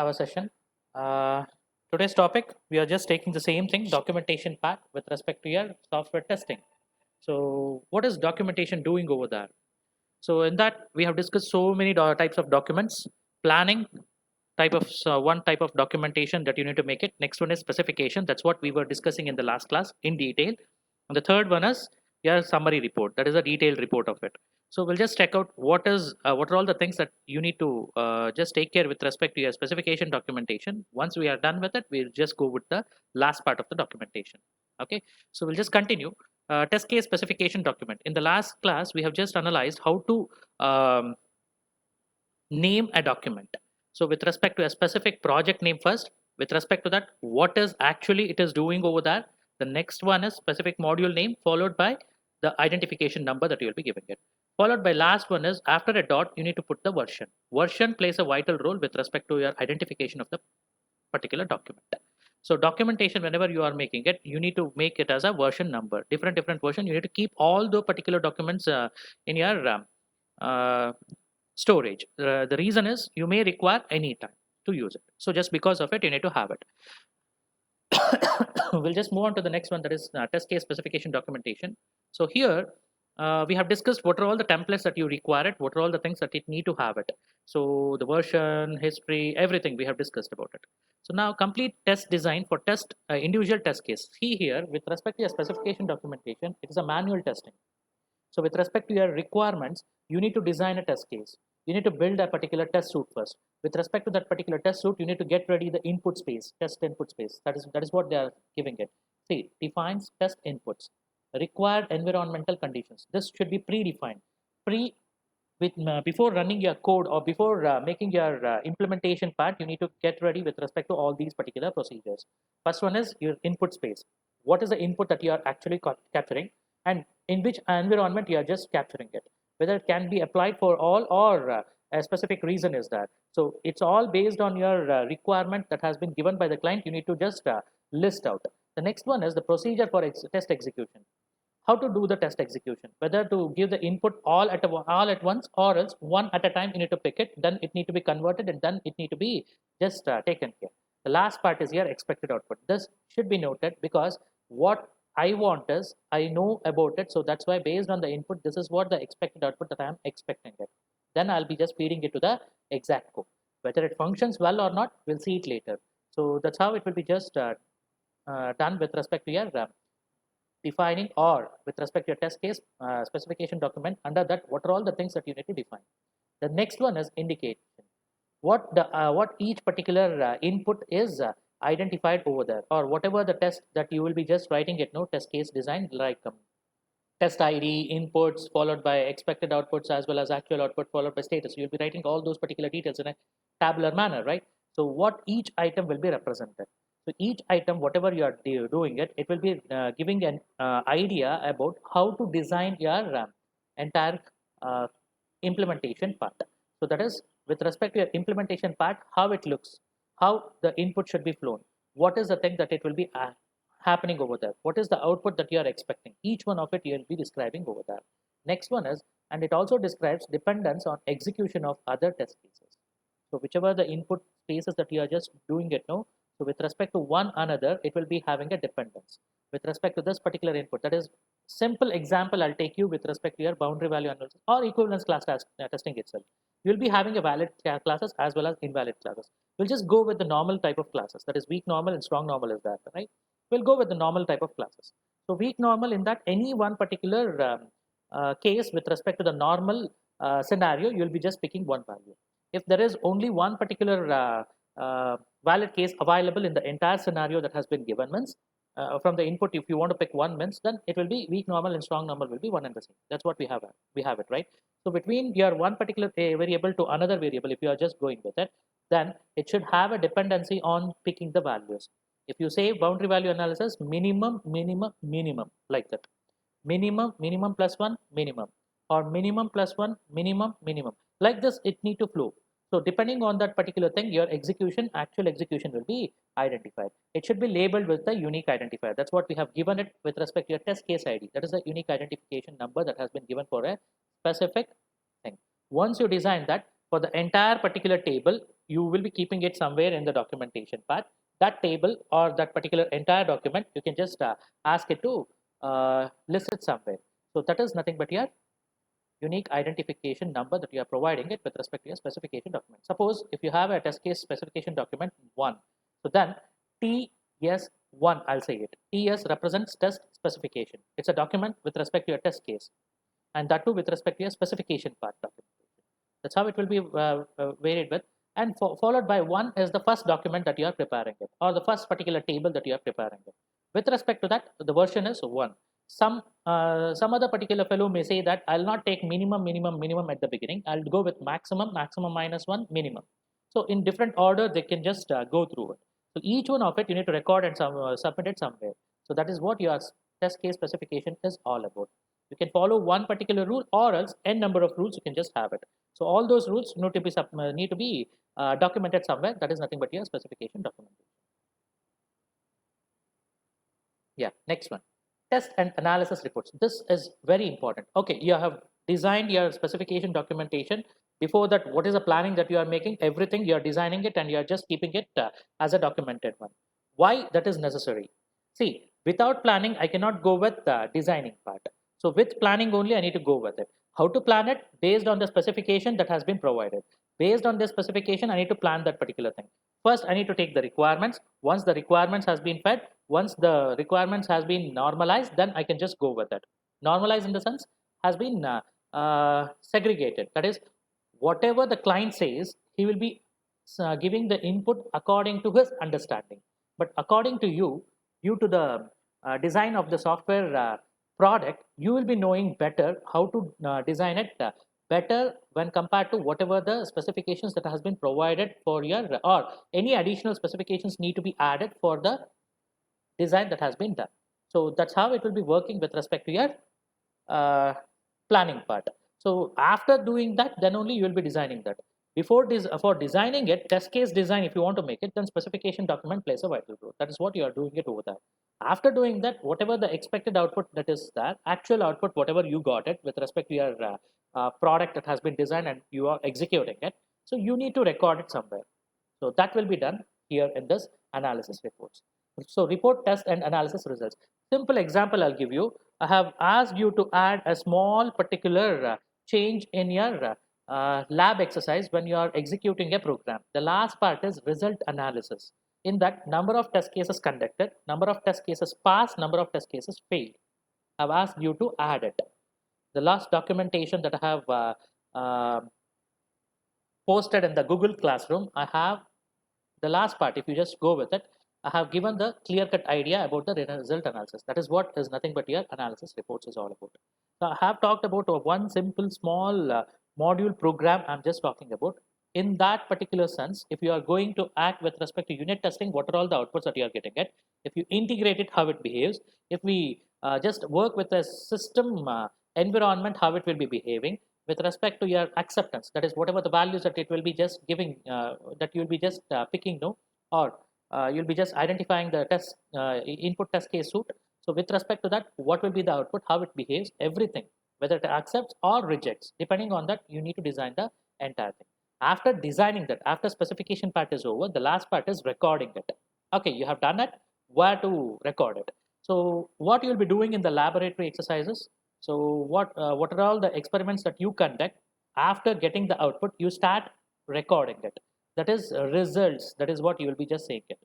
our session. Uh, Today's topic, we are just taking the same thing, documentation part with respect to your software testing. So, what is documentation doing over there? So, in that, we have discussed so many types of documents, planning, one type of documentation that you need to make it. Next one is specification. That's what we were discussing in the last class in detail. And the third one is your summary report. That is a detailed report of it. So we'll just check out what are all the things that you need to just take care with respect to your specification documentation. Once we are done with it, we'll just go with the last part of the documentation. Okay, so we'll just continue. Test case specification document. In the last class, we have just analyzed how to name a document. So with respect to a specific project name first, with respect to that, what is actually it is doing over there. The next one is specific module name followed by the identification number that you will be giving it. Followed by last one is after a dot, you need to put the version. Version plays a vital role with respect to your identification of the particular document. So documentation, whenever you are making it, you need to make it as a version number. Different version. You need to keep all the particular documents in your uh, storage. The reason is you may require any time to use it. So just because of it, you need to have it. We'll just move on to the next one, that is test case specification documentation. So here we have discussed what are all the templates that you require it, what are all the things that it need to have it. So the version, history, everything we have discussed about it. So now complete test design for test individual test case. See here with respect to your specification documentation, it is a manual testing. So with respect to your requirements, you need to design a test case. You need to build a particular test suite first. With respect to that particular test suite, you need to get ready the input space, test input space. That is what they are giving it. See, defines test inputs, required environmental conditions. This should be predefined. Pre with before running your code or before making your implementation part, you need to get ready with respect to all these particular procedures. First one is your input space. What is the input that you are actually capturing, and in which environment you are just capturing it, whether it can be applied for all or a specific reason is that. So it's all based on your requirement that has been given by the client. You need to just list out. The next one is the procedure for test execution. How to do the test execution, whether to give the input all at once or else one at a time. You need to pick it, then it need to be converted, and then it need to be just taken care. The last part is your expected output. This should be noted because what I want is I know about it, so that's why based on the input, this is what the expected output that I am expecting it. Then I'll be just feeding it to the exact code. Whether it functions well or not, we'll see it later. So that's how it will be just done with respect to your defining, or with respect to your test case specification document. Under that, what are all the things that you need to define. The next one is indication. What each particular input is identified over there, or whatever the test that you will be just writing it, no test case design, like test id inputs followed by expected outputs as well as actual output followed by status. You'll be writing all those particular details in a tabular manner, right? So what each item will be represented. So each item, whatever you are doing it, it will be giving an idea about how to design your entire uh, implementation part. So that is with respect to your implementation part, how it looks, how the input should be flown, what is the thing that it will be happening over there, what is the output that you are expecting. Each one of it you will be describing over there. Next one is, and it also describes dependence on execution of other test cases. So whichever the input spaces that you are just doing it now, so with respect to one another, it will be having a dependence. With respect to this particular input, that is simple example I'll take you with respect to your boundary value analysis or equivalence class testing itself. You'll be having a valid classes as well as invalid classes. We'll just go with the normal type of classes. That is weak normal and strong normal is that, right? We'll go with the normal type of classes. So weak normal, in that any one particular case with respect to the normal scenario, you'll be just picking one value. If there is only one particular valid case available in the entire scenario that has been given, means from the input, if you want to pick one means, then it will be weak normal and strong normal will be one and the same. That's what we have it, right? So between your one particular variable to another variable, if you are just going with it, then it should have a dependency on picking the values. If you say boundary value analysis, minimum like that, minimum plus one minimum, or minimum plus one minimum, like this it need to flow. So depending on that particular thing, your actual execution will be identified. It should be labeled with the unique identifier. That's what we have given it with respect to your test case ID. That is the unique identification number that has been given for a specific thing. Once you design that, for the entire particular table, you will be keeping it somewhere in the documentation part. That table or that particular entire document, you can just ask it to list it somewhere. So that is nothing but your unique identification number that you are providing it with respect to your specification document. Suppose if you have a test case specification document 1, so then TS1, I'll say it. TS represents test specification. It's a document with respect to your test case, and that too with respect to your specification part documentation. That's how it will be varied with. And followed by 1 is the first document that you are preparing it, or the first particular table that you are preparing it. With respect to that, the version is 1. Some other particular fellow may say that I'll not take minimum at the beginning. I'll go with maximum minus 1, minimum. So in different order, they can just go through it. So each one of it you need to record and submit it somewhere. So that is what your test case specification is all about. You can follow one particular rule, or else n number of rules you can just have it. So all those rules need to be documented somewhere. That is nothing but your specification documentation. Yeah, next one. Test and analysis reports. This is very important. Okay, you have designed your specification documentation. Before that, what is the planning that you are making? Everything you are designing it and you are just keeping it as a documented one. Why that is necessary? See, without planning, I cannot go with the designing part. So with planning only, I need to go with it. How to plan it? Based on the specification that has been provided. Based on this specification, I need to plan that particular thing. First, I need to take the requirements. Once the requirements has been fed, once the requirements has been normalized, then I can just go with it. Normalized in the sense has been segregated. That is, whatever the client says, he will be giving the input according to his understanding. But according to you, due to the design of the software product, you will be knowing better how to design it better when compared to whatever the specifications that has been provided for your, or any additional specifications need to be added for the design that has been done. So that's how it will be working with respect to your planning part. So after doing that, then only you will be designing that. Before this, for designing it, test case design, if you want to make it, then specification document plays a vital role. That is what you are doing it over there. After doing that, whatever the expected output that is there, actual output, whatever you got it with respect to your product that has been designed and you are executing it, so you need to record it somewhere. So that will be done here in this analysis reports. So report, test and analysis results. Simple example I'll give you. I have asked you to add a small particular change in your lab exercise when you are executing a program. The last part is result analysis. In that, number of test cases conducted, number of test cases passed, number of test cases failed. I've asked you to add it. The last documentation that I have posted in the Google Classroom, I have the last part. If you just go with it, I have given the clear-cut idea about the result analysis. That is what is nothing but your analysis reports is all about. So I have talked about one simple small module program I'm just talking about. In that particular sense, if you are going to act with respect to unit testing, what are all the outputs that you are getting it? If you integrate it, how it behaves. If we just work with a system environment, how it will be behaving. With respect to your acceptance, that is whatever the values that it will be just giving, that you will be just picking no, or you'll be just identifying the test input test case suit. So with respect to that, what will be the output, how it behaves, everything, whether it accepts or rejects, depending on that, you need to design the entire thing. After designing that, after specification part is over, the last part is recording it. Okay, you have done it, where to record it. So what you'll be doing in the laboratory exercises, so what are all the experiments that you conduct? After getting the output, you start recording it. That is results. That is what you will be just saying it.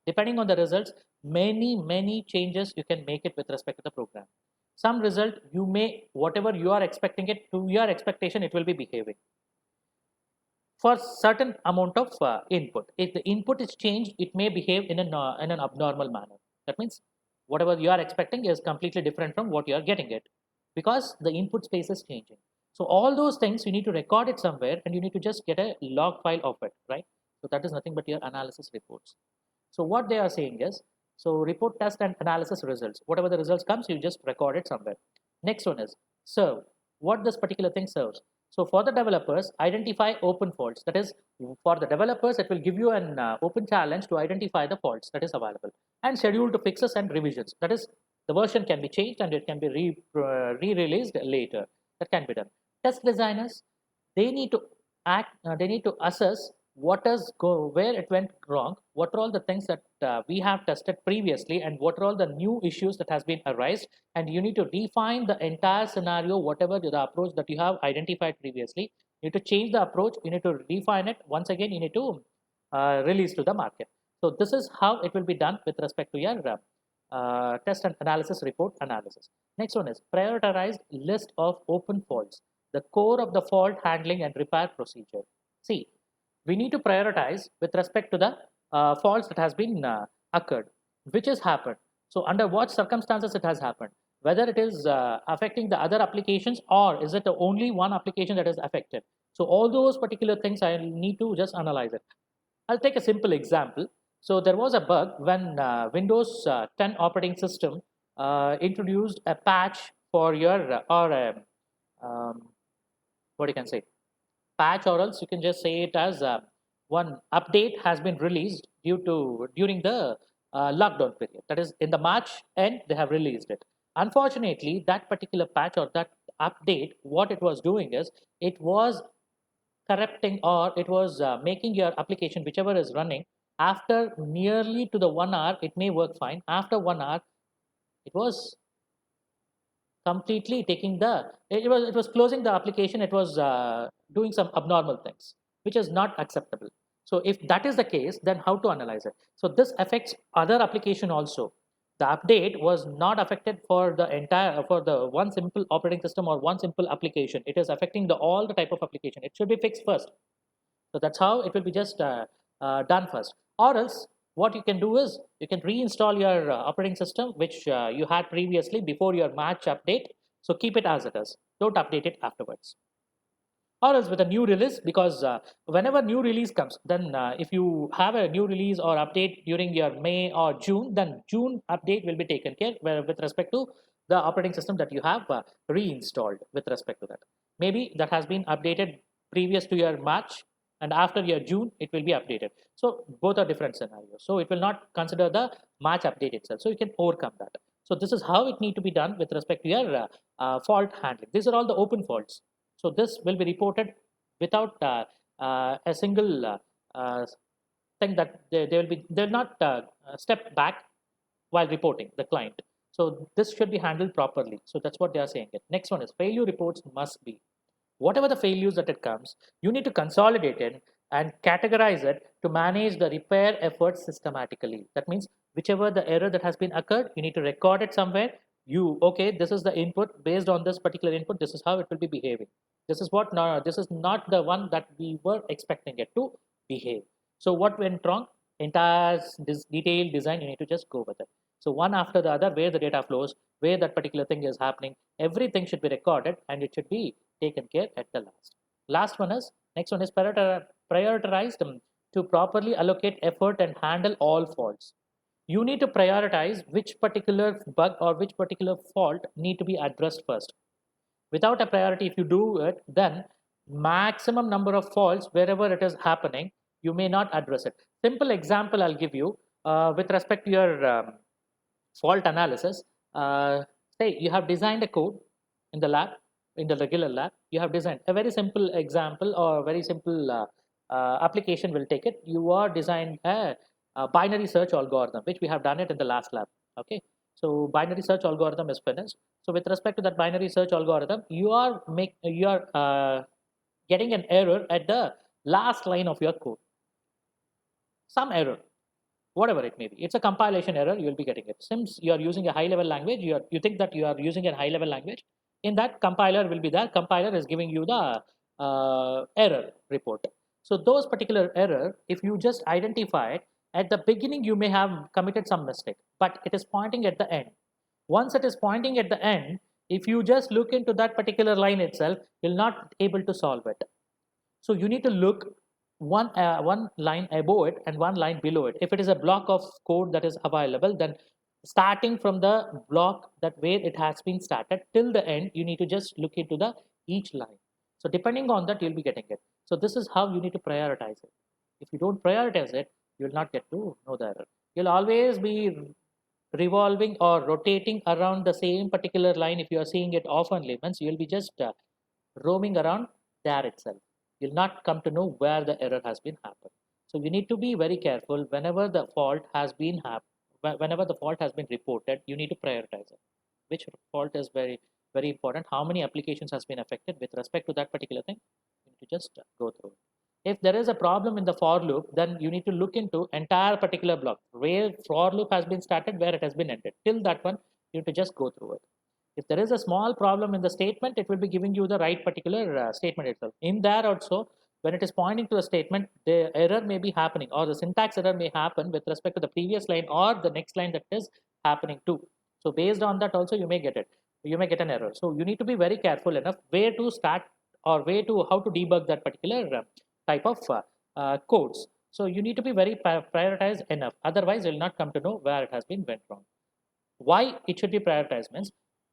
Depending on the results, many changes you can make it with respect to the program. Some result you may, whatever you are expecting it, to your expectation it will be behaving. For certain amount of input, if the input is changed, it may behave in an abnormal manner. That means whatever you are expecting is completely different from what you are getting it, because the input space is changing. So all those things you need to record it somewhere, and you need to just get a log file of it, right? So that is nothing but your analysis reports. So what they are saying is, so report, test and analysis results. Whatever the results comes, you just record it somewhere. Next one is serve. What this particular thing serves. So for the developers, identify open faults. That is, for the developers, it will give you an open challenge to identify the faults that is available, and schedule to fixes and revisions. That is, the version can be changed and it can be re-released later. That can be done. Test designers, they need to act, they need to assess where it went wrong, what are all the things that we have tested previously, and what are all the new issues that has been arised, and you need to define the entire scenario, whatever the approach that you have identified previously. You need to change the approach, you need to define it once again, you need to release to the market. So this is how it will be done with respect to your test and analysis report analysis. Next one is prioritized list of open faults, the core of the fault handling and repair procedure. See, we need to prioritize with respect to the faults that has been occurred, which has happened. So under what circumstances it has happened, whether it is affecting the other applications, or is it the only one application that is affected. So all those particular things I need to just analyze it. I'll take a simple example. So there was a bug when Windows 10 operating system introduced a patch for your um, what you can say, patch, or else you can just say it as one update has been released during the lockdown period. That is in the March end they have released it. Unfortunately, that particular patch or that update, what it was doing is it was corrupting, or it was making your application whichever is running after nearly to the 1 hour it may work fine. After 1 hour it was completely taking the, it was closing the application, it was doing some abnormal things which is not acceptable. So if that is the case, then how to analyze it? So this affects other application also. The update was not affected for the entire, for the one simple operating system or one simple application. It is affecting the all the type of application. It should be fixed first. So that's how it will be just done first. Or else what you can do is you can reinstall your operating system which you had previously before your March update. So keep it as it is. Don't update it afterwards. Or else with a new release, because whenever new release comes, then if you have a new release or update during your May or June, then June update will be taken care with respect to the operating system that you have reinstalled with respect to that. Maybe that has been updated previous to your March, and after your June it will be updated. So both are different scenarios. So it will not consider the March update itself. So you can overcome that. So this is how it need to be done with respect to your fault handling. These are all the open faults. So this will be reported without a single thing that they'll not step back while reporting the client. So this should be handled properly. So that's what they are saying. It. Next one is failure reports must be, whatever the failures that it comes, you need to consolidate it and categorize it to manage the repair efforts systematically. That means whichever the error that has been occurred, you need to record it somewhere. You, okay, this is the input, based on this particular input, this is how it will be behaving. This is what, no, this is not the one that we were expecting it to behave. So what went wrong? Entire this detailed design, you need to just go with it. So one after the other, where the data flows, where that particular thing is happening, everything should be recorded and it should be taken care at the last. Last one is, next one is prioritized to properly allocate effort and handle all faults. You need to prioritize which particular bug or which particular fault need to be addressed first. Without a priority, if you do it, then maximum number of faults wherever it is happening, you may not address it. Simple example I'll give you with respect to your fault analysis. Say you have designed a code in the lab, in the regular lab. You have designed a very simple example or very simple application will take it. You are designed a binary search algorithm, which we have done it in the last lab. Okay, so binary search algorithm is finished. So with respect to that binary search algorithm, you are getting an error at the last line of your code. Some error, whatever it may be. It's a compilation error, you will be getting it. Since you are using a high level language, you think that you are using a high level language, in that compiler will be there. Compiler is giving you the error report. So those particular error, if you just identify it, at the beginning you may have committed some mistake, but it is pointing at the end. Once it is pointing at the end, if you just look into that particular line itself, you'll not able to solve it. So you need to look one line above it and one line below it. If it is a block of code that is available, then starting from the block that where it has been started till the end, you need to just look into the each line. So depending on that, you'll be getting it. So this is how you need to prioritize it. If you don't prioritize it, you'll not get to know the error. You'll always be revolving or rotating around the same particular line. If you are seeing it oftenly, means you'll be just roaming around there itself. you'll not come to know where the error has been happened. So you need to be very careful whenever the fault has been whenever the fault has been reported, you need to prioritize it. Which fault is very important? How many applications has been affected with respect to that particular thing? You need to just go through it. If there is a problem in the for loop, then you need to look into entire particular block where for loop has been started, where it has been ended. Till that one, you need to just go through it. If there is a small problem in the statement, it will be giving you the right particular statement itself. In there also, when it is pointing to a statement, the error may be happening or the syntax error may happen with respect to the previous line or the next line that is happening too. So based on that also, you may get it. You may get an error. So you need to be very careful enough where to start or how to debug that particular type of codes. So you need to be very prioritized enough. Otherwise, you'll not come to know where it has been went wrong. Why it should be prioritized means,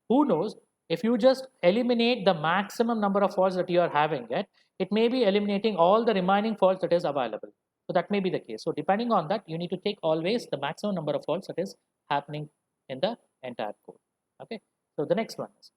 who knows, if you just eliminate the maximum number of faults that you are having it may be eliminating all the remaining faults that is available. So that may be the case. So depending on that, you need to take always the maximum number of faults that is happening in the entire code. Okay. So the next one is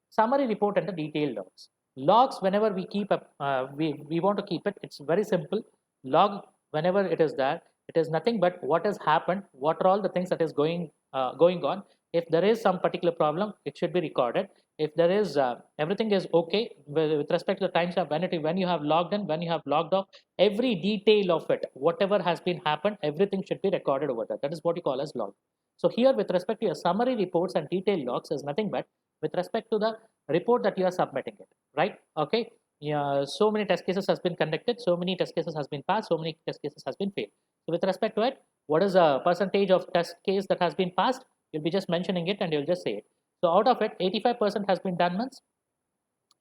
summary report and the detailed logs. Logs, whenever we keep up, we want to keep it. It's very simple. Log, whenever it is there, it is nothing but what has happened, what are all the things that is going on. If there is some particular problem, it should be recorded. If there is everything is okay with respect to the timestamp, when you have logged in, when you have logged off, every detail of it, whatever has been happened, everything should be recorded over there. That is what you call as log. So here, with respect to your summary reports and detailed logs, is nothing but with respect to the report that you are submitting it, right? Okay. Yeah, so many test cases has been conducted, so many test cases has been passed, so many test cases has been failed. So with respect to it, what is the percentage of test case that has been passed? You'll be just mentioning it and you'll just say it. So out of it, 85% has been done means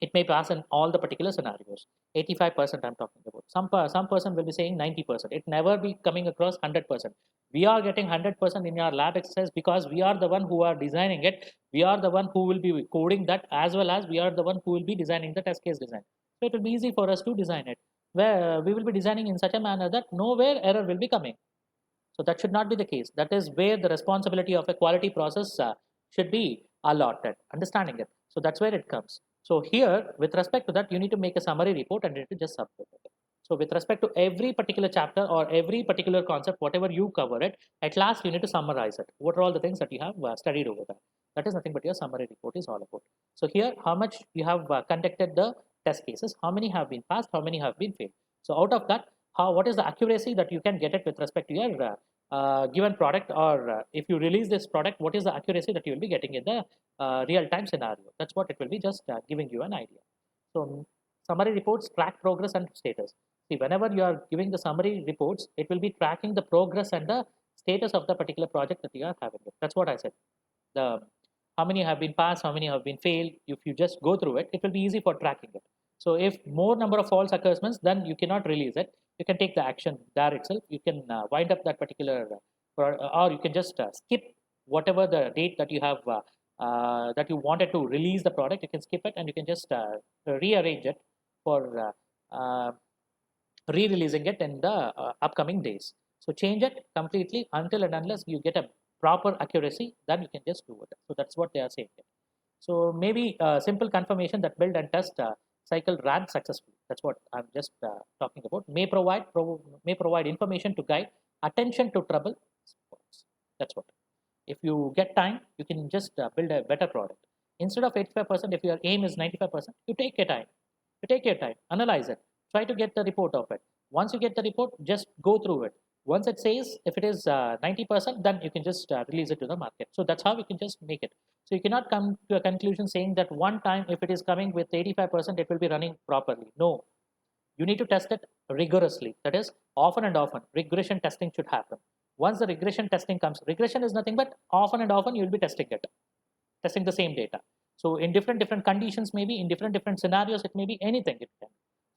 it may pass in all the particular scenarios. 85% I'm talking about. Some person will be saying 90%. It never be coming across 100%. We are getting 100% in our lab exercise because we are the one who are designing it. We are the one who will be coding that, as well as we are the one who will be designing the test case design. So it will be easy for us to design it, where we will be designing in such a manner that nowhere error will be coming. So that should not be the case. That is where the responsibility of a quality process should be allotted, understanding it. So that's where it comes. So here, with respect to that, you need to make a summary report and you need to just submit it. So with respect to every particular chapter or every particular concept, whatever you cover it, at last you need to summarize it. What are all the things that you have studied over there? That is nothing but your summary report is all about. So here, how much you have conducted the test cases, how many have been passed, how many have been failed. So out of that, what is the accuracy that you can get it with respect to your given product, or if you release this product, what is the accuracy that you will be getting in the real-time scenario? That's what it will be just giving you an idea. So summary reports track progress and status. See, whenever you are giving the summary reports, it will be tracking the progress and the status of the particular project that you are having. That's what I said. The how many have been passed, how many have been failed. If you just go through it, it will be easy for tracking it. So if more number of false occurrence, then you cannot release it. You can take the action there itself. You can wind up that particular, or you can just skip whatever the date that you have that you wanted to release the product. You can skip it and you can just rearrange it for re-releasing it in the upcoming days. So change it completely until and unless you get a proper accuracy, then you can just do it. So that's what they are saying. So maybe simple confirmation that build and test cycle ran successfully. That's what I'm just talking about. May provide information to guide attention to trouble spots. That's what. If you get time, you can just build a better product. Instead of 85%, if your aim is 95%, you take your time. You take your time, analyze it, try to get the report of it. Once you get the report, just go through it. Once it says if it is 90%, then you can just release it to the market. So that's how you can just make it. So you cannot come to a conclusion saying that one time if it is coming with 85%, it will be running properly. No, you need to test it rigorously. That is, often and often, regression testing should happen. Once the regression testing comes, regression is nothing but often and often you will be testing it, testing the same data. So in different conditions, maybe in different scenarios, it may be anything. It can.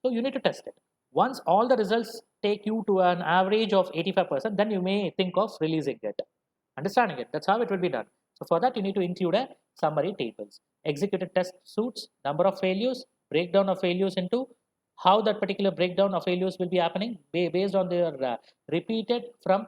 So you need to test it. Once all the results take you to an average of 85%, then you may think of releasing it, understanding it. That's how it will be done. So for that, you need to include a summary tables, executed test suits, number of failures, breakdown of failures into how that particular breakdown of failures will be happening based on their repeated from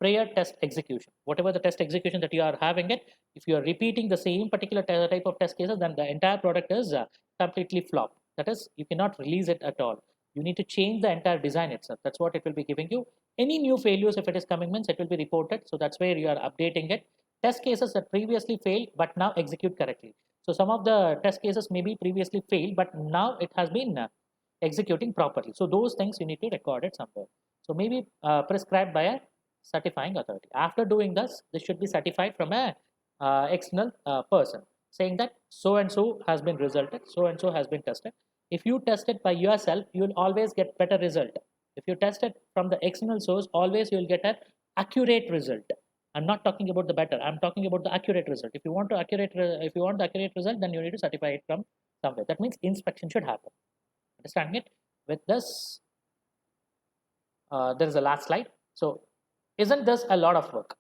prior test execution. Whatever the test execution that you are having it, if you are repeating the same particular type of test cases, then the entire product is completely flopped. That is, you cannot release it at all. You need to change the entire design itself. That's what it will be giving you. Any new failures, if it is coming means, it will be reported. So that's where you are updating it. Test cases that previously failed but now execute correctly. So some of the test cases may be previously failed, but now it has been executing properly. So those things you need to record it somewhere. So maybe prescribed by a certifying authority. After doing this should be certified from a external person saying that so and so has been resulted, so and so has been tested. If you test it by yourself, you will always get better result. If you test it from the external source, always you will get an accurate result. I'm not talking about the better. I'm talking about the accurate result. If you want the accurate result, then you need to certify it from somewhere. That means inspection should happen. Understanding it? With this, there is a last slide. So, isn't this a lot of work?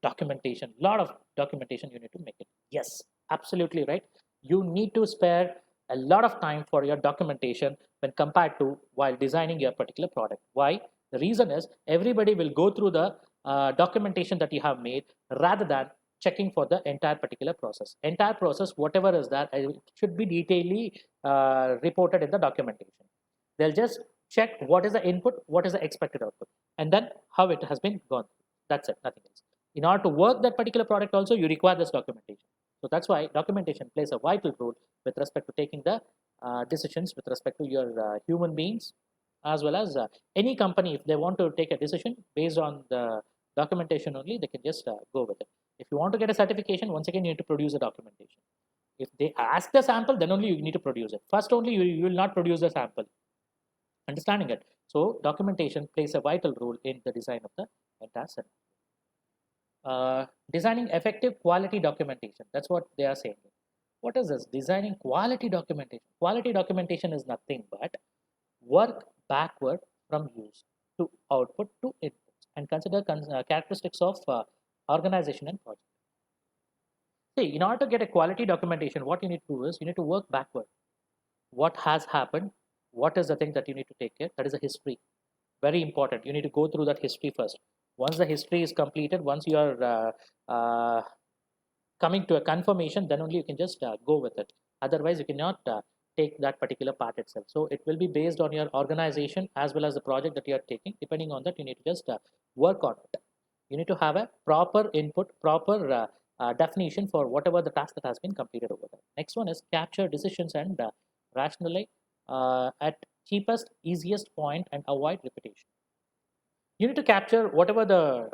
Documentation, lot of documentation you need to make it. Yes, absolutely right. You need to spare a lot of time for your documentation when compared to while designing your particular product. Why? The reason is everybody will go through the documentation that you have made rather than checking for the entire particular process. Entire process, whatever is that, should be detailedly reported in the documentation. They'll just check what is the input, what is the expected output, and then how it has been gone. That's it, nothing else. In order to work that particular product also, you require this documentation. So that's why documentation plays a vital role with respect to taking the decisions with respect to your human beings, as well as any company. If they want to take a decision based on the documentation only, they can just go with it. If you want to get a certification, once again, you need to produce a documentation. If they ask the sample, then only you need to produce it. First only, you will not produce the sample. Understanding it. So documentation plays a vital role in the design of the entire scenario. Designing effective quality documentation. That's what they are saying. What is this? Designing quality documentation. Quality documentation is nothing but work backward from use to output to inputs and consider characteristics of organization and project. See, in order to get a quality documentation, what you need to do is you need to work backward. What has happened? What is the thing that you need to take care? That is a history. Very important. You need to go through that history first. Once the history is completed, once you are coming to a confirmation, then only you can just go with it. Otherwise, you cannot take that particular part itself. So it will be based on your organization as well as the project that you are taking. Depending on that, you need to just work on it. You need to have a proper input, proper definition for whatever the task that has been completed over there. Next one is capture decisions and rationalize at cheapest, easiest point and avoid repetition. You need to capture whatever the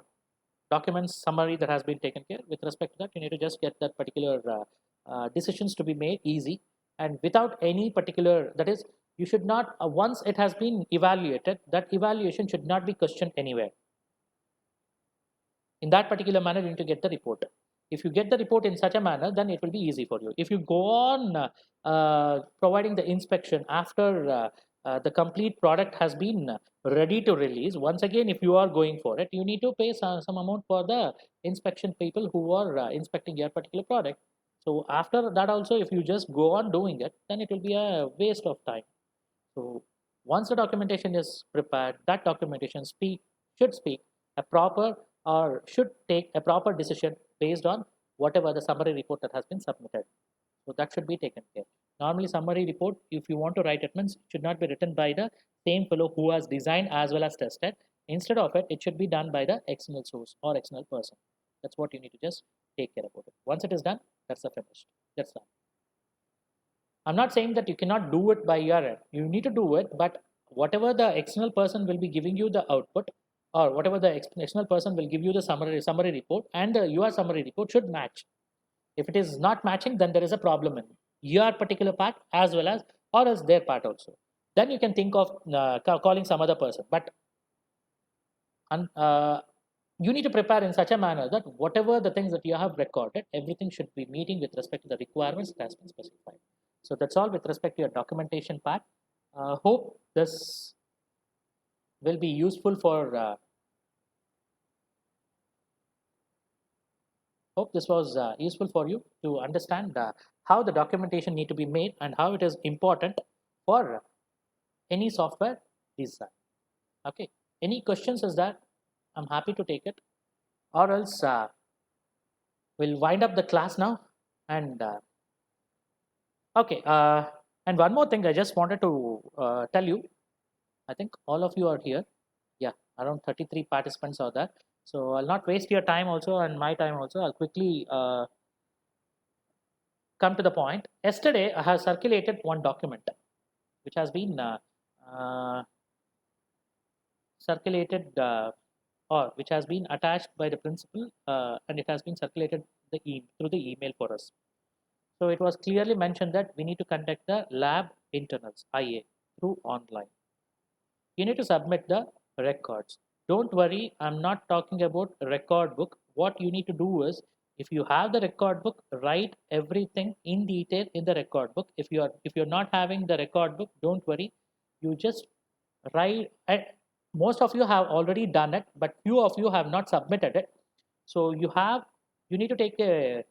document summary that has been taken care. With respect to that, you need to just get that particular decisions to be made easy and without any particular, that is, you should not once it has been evaluated, that evaluation should not be questioned anywhere. In that particular manner, you need to get the report. If you get the report in such a manner, then it will be easy for you. If you go on providing the inspection after the complete product has been ready to release, once again, if you are going for it, you need to pay some amount for the inspection people who are inspecting your particular product. So after that also, if you just go on doing it, then it will be a waste of time. So once the documentation is prepared, that documentation should speak a proper or should take a proper decision based on whatever the summary report that has been submitted. So that should be taken care. Normally, summary report, if you want to write it, means should not be written by the same fellow who has designed as well as tested. Instead of it, it should be done by the external source or external person. That's what you need to just take care about it. Once it is done, that's the finished. That's done. I'm not saying that you cannot do it by your end. You need to do it, but whatever the external person will be giving you the output, or whatever the external person will give you the summary report, and your summary report should match. If it is not matching, then there is a problem in your particular part as well as or as their part also. Then you can think of calling some other person. But you need to prepare in such a manner that whatever the things that you have recorded, everything should be meeting with respect to the requirements that has been specified. So that's all with respect to your documentation part. Hope this will be useful for hope this was useful for you to understand how the documentation need to be made and how it is important for any software design. Okay, any questions is that I'm happy to take it, or else we'll wind up the class now. And okay, and one more thing I just wanted to tell you. I think all of you are here. Yeah, around 33 participants are there. So I'll not waste your time also and my time also. I'll quickly come to the point. Yesterday, I have circulated one document which has been uh, circulated or which has been attached by the principal and it has been circulated through the email for us. So it was clearly mentioned that we need to conduct the lab internals, IA, through online. You need to submit the records. Don't worry, I'm not talking about record book. What you need to do is, if you have the record book, write everything in detail in the record book. If you're not having the record book, don't worry. You just write. Most of you have already done it, but few of you have not submitted it. So you need to take a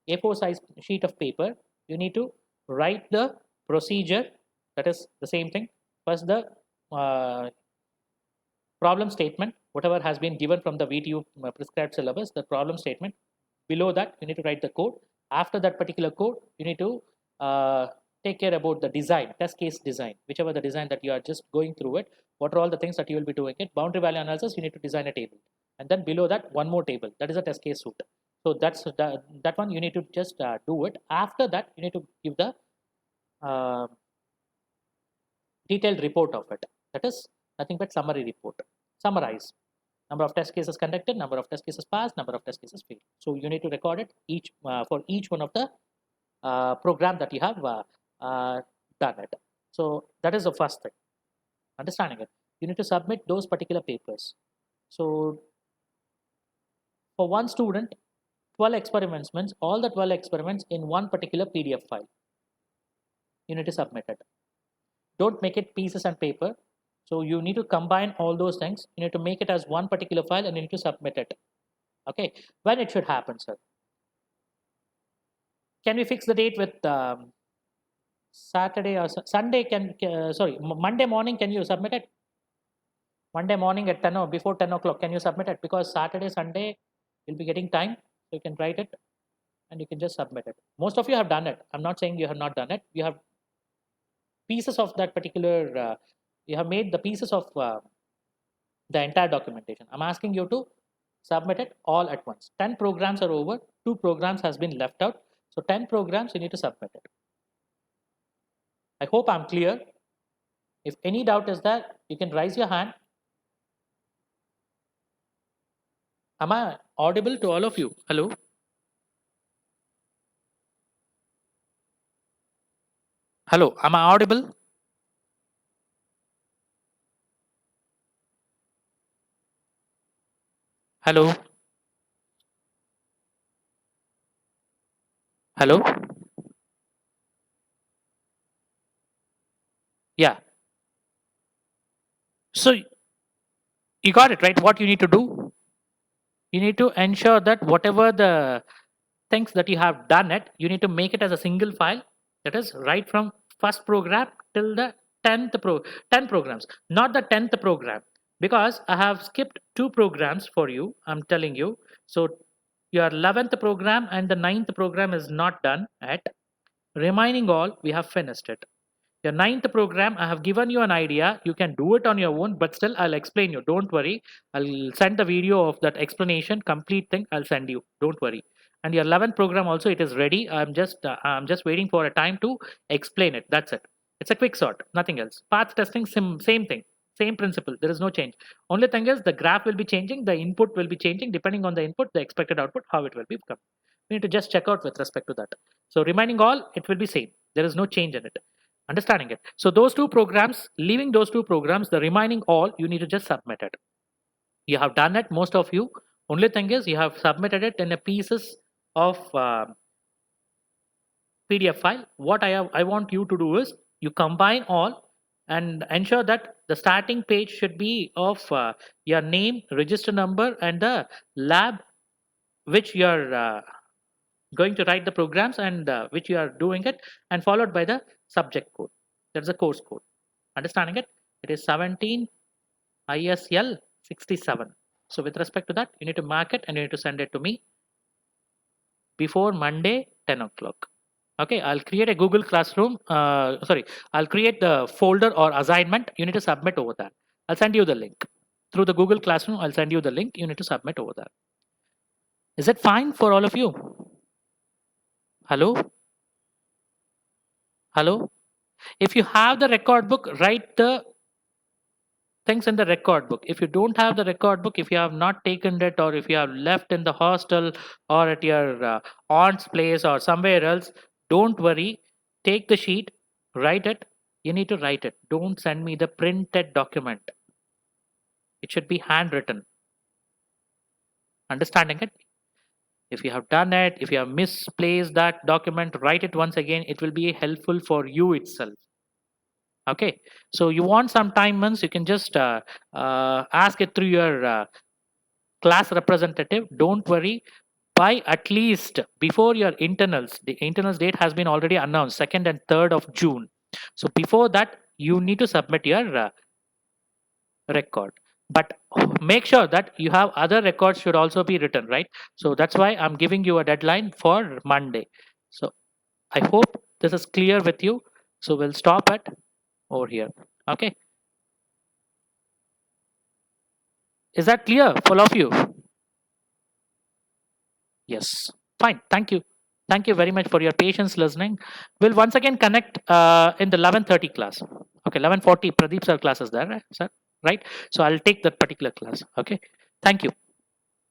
A4 size sheet of paper. You need to write the procedure. That is the same thing. First, the uh, problem statement, whatever has been given from the VTU prescribed syllabus, the problem statement. Below that, you need to write the code. After that particular code, you need to take care about the design, test case design, whichever the design that you are just going through it. What are all the things that you will be doing it? Boundary value analysis, you need to design a table. And then below that, one more table. That is a test case suite. So that one you need to just do it. After that, you need to give the uh, detailed report of it. That is nothing but summary report. Summarize number of test cases conducted, number of test cases passed, number of test cases failed. So you need to record it each for each one of the program that you have done it. So that is the first thing. Understanding it. You need to submit those particular papers. So for one student, 12 experiments means all the 12 experiments in one particular PDF file. You need to submit it. Don't make it pieces and paper. So you need to combine all those things. You need to make it as one particular file and you need to submit it. Okay, when it should happen, sir? Can we fix the date with Saturday or Sunday? Sorry, Monday morning? Can you submit it? Monday morning at 10 or before 10 o'clock? Can you submit it? Because Saturday, Sunday, you'll be getting time, so you can write it and you can just submit it. Most of you have done it. I'm not saying you have not done it. You have pieces of that particular. You have made the pieces of the entire documentation. I'm asking you to submit it all at once. 10 programs are over, 2 programs has been left out. So 10 programs you need to submit it. I hope I'm clear. If any doubt is there, you can raise your hand. Am I audible to all of you? Hello? Hello, am I audible? Hello? Hello? Yeah. So you got it, right? What you need to do? You need to ensure that whatever the things that you have done it, you need to make it as a single file. That is right from first program till the 10 programs, not the 10th program, because I have skipped 2 programs for you. I'm telling you. So your 11th program and the 9th program is not done yet. Remaining all, we have finished it. Your 9th program, I have given you an idea. You can do it on your own, but still I'll explain you. Don't worry. I'll send the video of that explanation, complete thing. I'll send you. Don't worry. And your 11th program also, it is ready. I'm just waiting for a time to explain it. That's it. It's a quick sort, nothing else. Path testing, same thing, same principle. There is no change. Only thing is the graph will be changing, the input will be changing. Depending on the input, the expected output, how it will become. We need to just check out with respect to that. So remaining all, it will be same. There is no change in it. Understanding it. So those 2 programs, leaving those 2 programs, the remaining all, you need to just submit it. You have done it, most of you. Only thing is you have submitted it in a pieces of PDF file. What I want you to do is you combine all and ensure that the starting page should be of your name, register number, and the lab which you are going to write the programs and which you are doing it, and followed by the subject code. That's the course code. Understanding it? It is 17 ISL 67. So with respect to that, you need to mark it and you need to send it to me before Monday 10 o'clock. Okay, I'll create a Google Classroom. Sorry, I'll create the folder or assignment. You need to submit over that. I'll send you the link through the Google Classroom. I'll send you the link. You need to submit over that. Is it fine for all of you? Hello? Hello? If you have the record book, write the things in the record book. If you don't have the record book, if you have not taken it, or if you have left in the hostel or at your aunt's place or somewhere else, don't worry. Take the sheet, write it. You need to write it. Don't send me the printed document. It should be handwritten. Understanding it? If you have done it, if you have misplaced that document, write it once again. It will be helpful for you itself. Okay, so you want some time once, you can just ask it through your class representative. Don't worry, by at least before your internals, the internals date has been already announced, 2nd and 3rd of June. So before that, you need to submit your record. But make sure that you have other records should also be written, right? So that's why I'm giving you a deadline for Monday. So I hope this is clear with you. So we'll stop at over here. Okay. Is that clear for all of you? Yes. Fine. Thank you. Thank you very much for your patience listening. We'll once again connect in the 11:30 class. Okay, 11:40. Pradeep sir class is there, right, sir? Right. So I'll take that particular class. Okay. Thank you.